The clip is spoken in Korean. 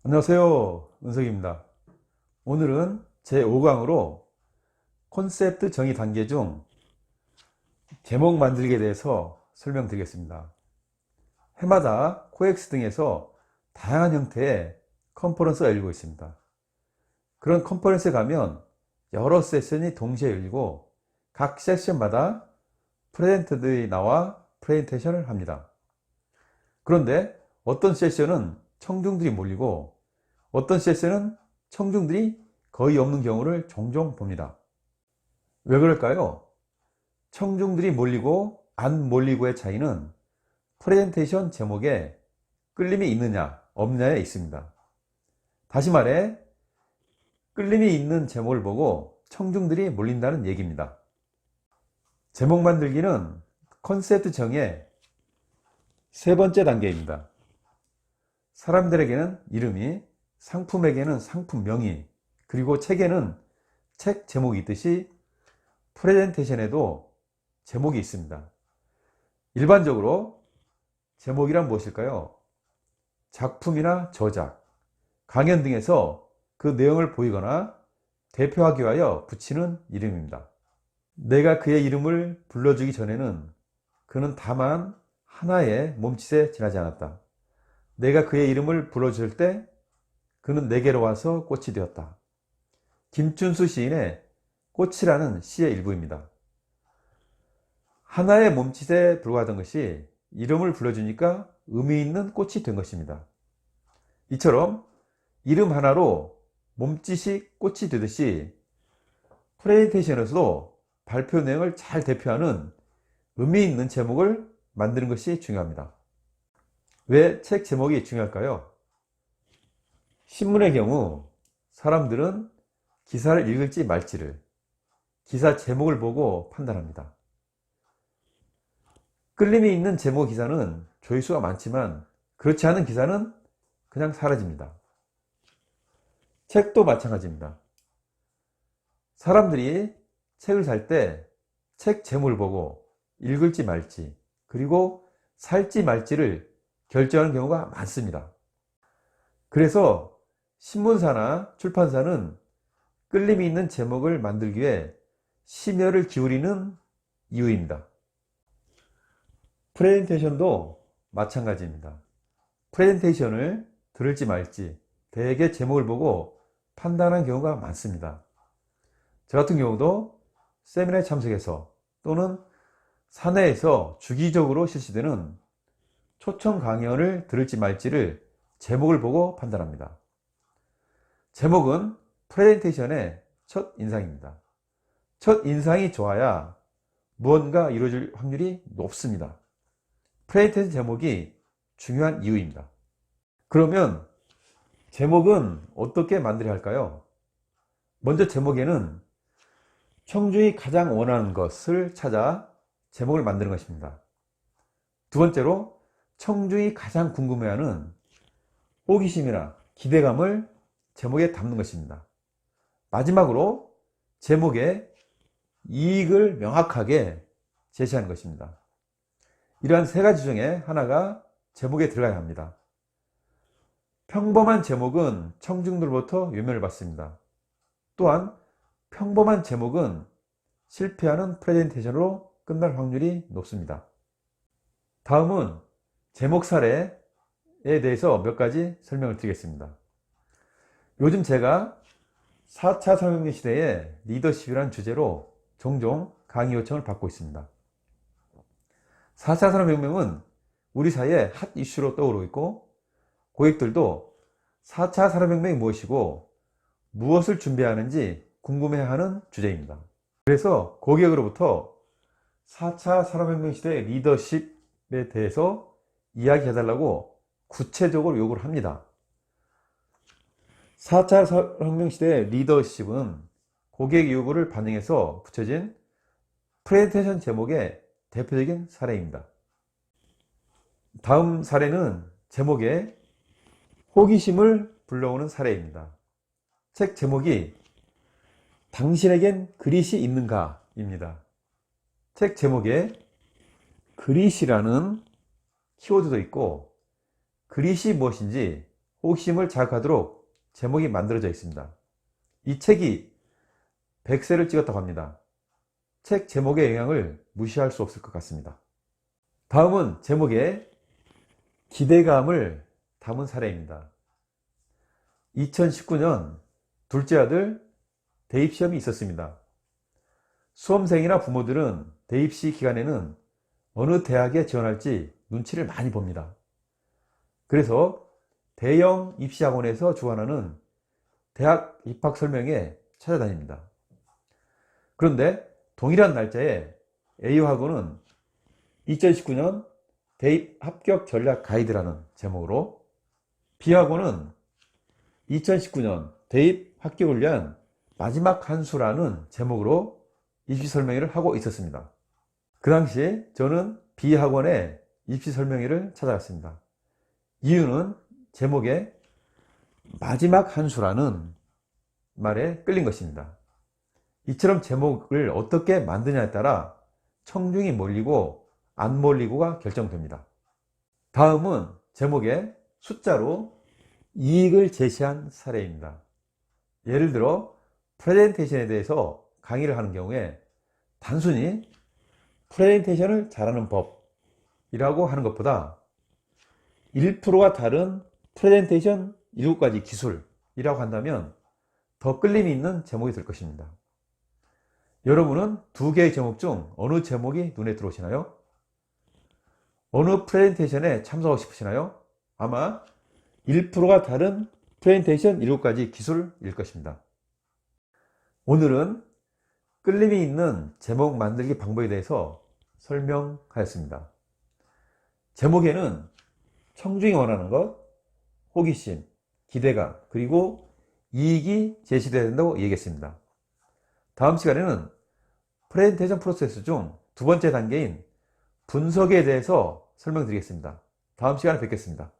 안녕하세요. 은석입니다. 오늘은 제5강으로 콘셉트 정의 단계 중 제목 만들기에 대해서 설명드리겠습니다. 해마다 코엑스 등에서 다양한 형태의 컨퍼런스가 열리고 있습니다. 그런 컨퍼런스에 가면 여러 세션이 동시에 열리고 각 세션마다 프레젠터들이 나와 프레젠테이션을 합니다. 그런데 어떤 세션은 청중들이 몰리고 어떤 세션은 청중들이 거의 없는 경우를 종종 봅니다. 왜 그럴까요? 청중들이 몰리고 안 몰리고의 차이는 프레젠테이션 제목에 끌림이 있느냐 없느냐에 있습니다. 다시 말해 끌림이 있는 제목을 보고 청중들이 몰린다는 얘기입니다. 제목 만들기는 컨셉트 정의 세 번째 단계입니다. 사람들에게는 이름이, 상품에게는 상품명이, 그리고 책에는 책 제목이 있듯이 프레젠테이션에도 제목이 있습니다. 일반적으로 제목이란 무엇일까요? 작품이나 저작, 강연 등에서 그 내용을 보이거나 대표하기 위하여 붙이는 이름입니다. 내가 그의 이름을 불러주기 전에는 그는 다만 하나의 몸짓에 지나지 않았다. 내가 그의 이름을 불러줄 때 그는 내게로 와서 꽃이 되었다. 김춘수 시인의 꽃이라는 시의 일부입니다. 하나의 몸짓에 불과하던 것이 이름을 불러주니까 의미 있는 꽃이 된 것입니다. 이처럼 이름 하나로 몸짓이 꽃이 되듯이 프레젠테이션에서도 발표 내용을 잘 대표하는 의미 있는 제목을 만드는 것이 중요합니다. 왜 책 제목이 중요할까요? 신문의 경우 사람들은 기사를 읽을지 말지를 기사 제목을 보고 판단합니다. 끌림이 있는 제목 기사는 조회수가 많지만 그렇지 않은 기사는 그냥 사라집니다. 책도 마찬가지입니다. 사람들이 책을 살 때 책 제목을 보고 읽을지 말지 그리고 살지 말지를 결정하는 경우가 많습니다. 그래서 신문사나 출판사는 끌림이 있는 제목을 만들기 위해 심혈을 기울이는 이유입니다. 프레젠테이션도 마찬가지입니다. 프레젠테이션을 들을지 말지 대개 제목을 보고 판단하는 경우가 많습니다. 저 같은 경우도 세미나에 참석해서 또는 사내에서 주기적으로 실시되는 초청 강연을 들을지 말지를 제목을 보고 판단합니다. 제목은 프레젠테이션의 첫 인상입니다. 첫 인상이 좋아야 무언가 이루어질 확률이 높습니다. 프레젠테이션 제목이 중요한 이유입니다. 그러면 제목은 어떻게 만들어야 할까요? 먼저 제목에는 청중이 가장 원하는 것을 찾아 제목을 만드는 것입니다. 두 번째로 청중이 가장 궁금해하는 호기심이나 기대감을 제목에 담는 것입니다. 마지막으로 제목에 이익을 명확하게 제시하는 것입니다. 이러한 세 가지 중에 하나가 제목에 들어가야 합니다. 평범한 제목은 청중들로부터 외면을 받습니다. 또한 평범한 제목은 실패하는 프레젠테이션으로 끝날 확률이 높습니다. 다음은 제목 사례에 대해서 몇 가지 설명을 드리겠습니다. 요즘 제가 4차 산업혁명 시대의 리더십이라는 주제로 종종 강의 요청을 받고 있습니다. 4차 산업혁명은 우리 사회의 핫 이슈로 떠오르고 있고 고객들도 4차 산업혁명이 무엇이고 무엇을 준비하는지 궁금해하는 주제입니다. 그래서 고객으로부터 4차 산업혁명 시대의 리더십에 대해서 이야기해달라고 구체적으로 요구를 합니다. 4차 산업혁명 시대의 리더십은 고객 요구를 반영해서 붙여진 프레젠테이션 제목의 대표적인 사례입니다. 다음 사례는 제목에 호기심을 불러오는 사례입니다. 책 제목이 당신에겐 그릿이 있는가? 입니다. 책 제목에 그릿이라는 키워드도 있고 그릿이 무엇인지 호기심을 자극하도록 제목이 만들어져 있습니다. 이 책이 100세를 찍었다고 합니다. 책 제목의 영향을 무시할 수 없을 것 같습니다. 다음은 제목에 기대감을 담은 사례입니다. 2019년 둘째 아들 대입시험이 있었습니다. 수험생이나 부모들은 대입시 기간에는 어느 대학에 지원할지 눈치를 많이 봅니다. 그래서 대형 입시학원에서 주관하는 대학 입학 설명회에 찾아다닙니다. 그런데 동일한 날짜에 A학원은 2019년 대입 합격 전략 가이드라는 제목으로, B학원은 2019년 대입 합격을 위한 마지막 한 수라는 제목으로 입시 설명회를 하고 있었습니다. 그 당시 저는 B학원의 입시 설명회를 찾아갔습니다. 이유는 제목에 마지막 한 수라는 말에 끌린 것입니다. 이처럼 제목을 어떻게 만드냐에 따라 청중이 몰리고 안 몰리고가 결정됩니다. 다음은 제목에 숫자로 이익을 제시한 사례입니다. 예를 들어 프레젠테이션에 대해서 강의를 하는 경우에 단순히 프레젠테이션을 잘하는 법이라고 하는 것보다 1%가 다른 프레젠테이션 7가지 기술이라고 한다면 더 끌림이 있는 제목이 될 것입니다. 여러분은 두 개의 제목 중 어느 제목이 눈에 들어오시나요? 어느 프레젠테이션에 참석하고 싶으시나요? 아마 1%가 다른 프레젠테이션 7가지 기술일 것입니다. 오늘은 끌림이 있는 제목 만들기 방법에 대해서 설명하였습니다. 제목에는 청중이 원하는 것, 호기심, 기대감, 그리고 이익이 제시되어야 된다고 얘기했습니다. 다음 시간에는 프레젠테이션 프로세스 중 두 번째 단계인 분석에 대해서 설명드리겠습니다. 다음 시간에 뵙겠습니다.